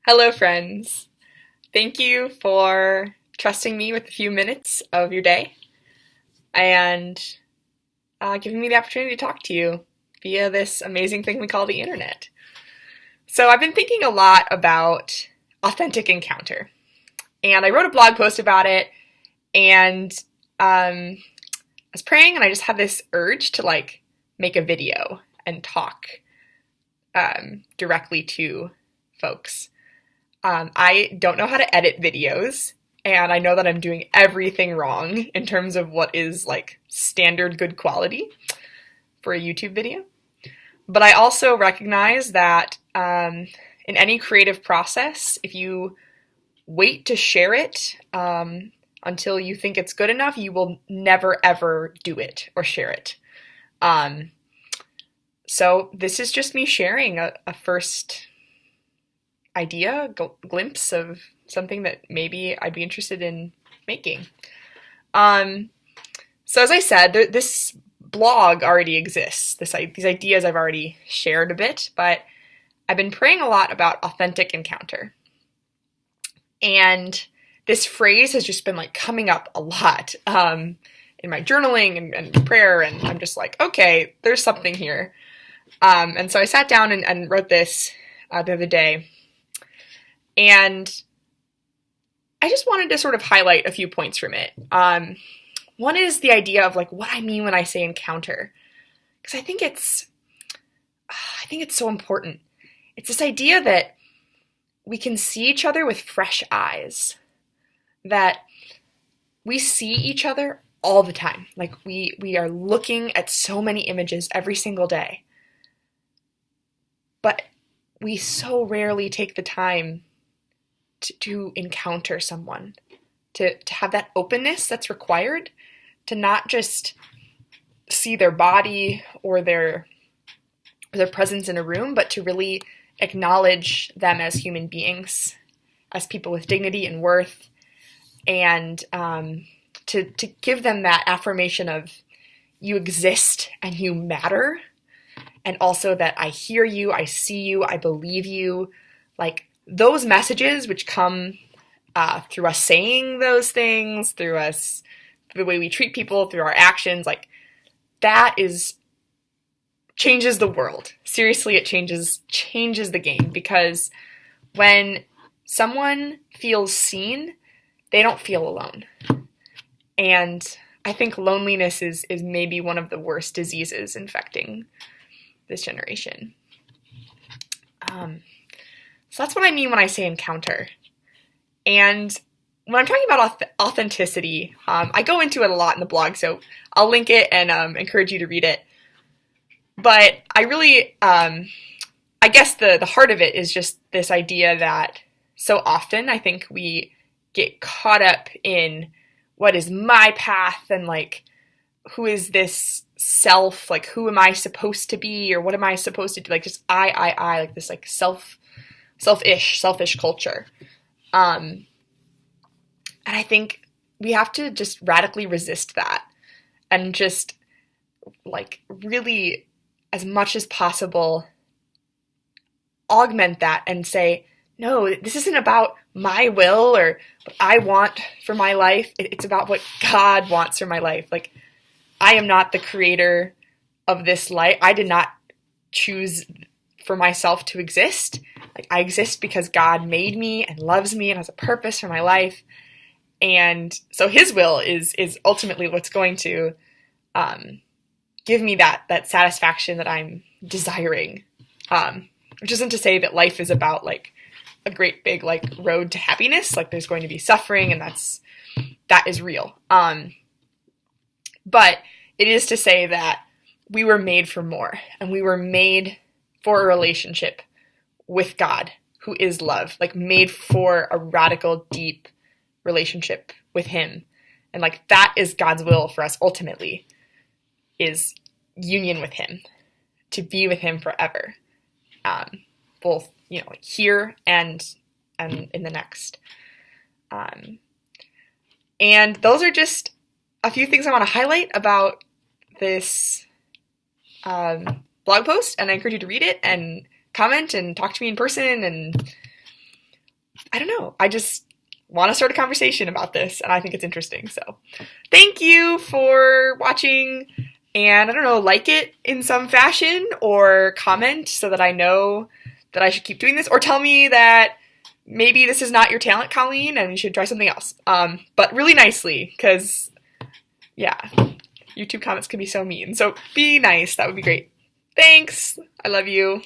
Hello, friends. Thank you for trusting me with a few minutes of your day and giving me the opportunity to talk to you via this amazing thing we call the internet. So, I've been thinking a lot about authentic encounter, and I wrote a blog post about it, and I was praying, and I just had this urge to make a video and talk directly to folks. I don't know how to edit videos, and I know that I'm doing everything wrong in terms of what is standard good quality for a YouTube video. But I also recognize that in any creative process, if you wait to share it until you think it's good enough, you will never ever do it or share it. So this is just me sharing a first idea, glimpse of something that maybe I'd be interested in making. So as I said, this blog already exists. These ideas I've already shared a bit, but I've been praying a lot about authentic encounter. And this phrase has just been coming up a lot in my journaling and prayer, and I'm just okay, there's something here. And so I sat down and wrote this the other day. And I just wanted to sort of highlight a few points from it. One is the idea of what I mean when I say encounter, because I think it's so important. It's this idea that we can see each other with fresh eyes, that we see each other all the time. We are looking at so many images every single day, but we so rarely take the time to encounter someone, to have that openness that's required, to not just see their body or their presence in a room, but to really acknowledge them as human beings, as people with dignity and worth, and to give them that affirmation of you exist and you matter, and also that I hear you, I see you, I believe you. Those messages which come through us saying those things, through the way we treat people, through our actions, that changes the world. Seriously, it changes the game, because when someone feels seen, they don't feel alone. And I think loneliness is maybe one of the worst diseases infecting this generation. So that's what I mean when I say encounter. And when I'm talking about authenticity, I go into it a lot in the blog, so I'll link it and encourage you to read it. But I really, I guess the heart of it is just this idea that so often I think we get caught up in what is my path and who is this self, who am I supposed to be, or what am I supposed to do, just I, this selfish culture. And I think we have to just radically resist that and just really, as much as possible, augment that and say, no, this isn't about my will or what I want for my life. It's about what God wants for my life. I am not the creator of this life. I did not choose for myself to exist. I exist because God made me and loves me and has a purpose for my life. And so his will is ultimately what's going to give me that satisfaction that I'm desiring. Which isn't to say that life is about a great big road to happiness. There's going to be suffering, and that is real. But it is to say that we were made for more, and we were made for a relationship with God, who is love, made for a radical, deep relationship with him. And that is God's will for us ultimately, is union with him, to be with him forever, both here and in the next. And those are just a few things I want to highlight about this blog post, and I encourage you to read it and comment and talk to me in person and I don't know. I just want to start a conversation about this, and I think it's interesting. So thank you for watching, and I don't know, like it in some fashion or comment so that I know that I should keep doing this, or tell me that maybe this is not your talent, Colleen, and you should try something else. But really nicely, because, yeah, YouTube comments can be so mean. So be nice. That would be great. Thanks. I love you.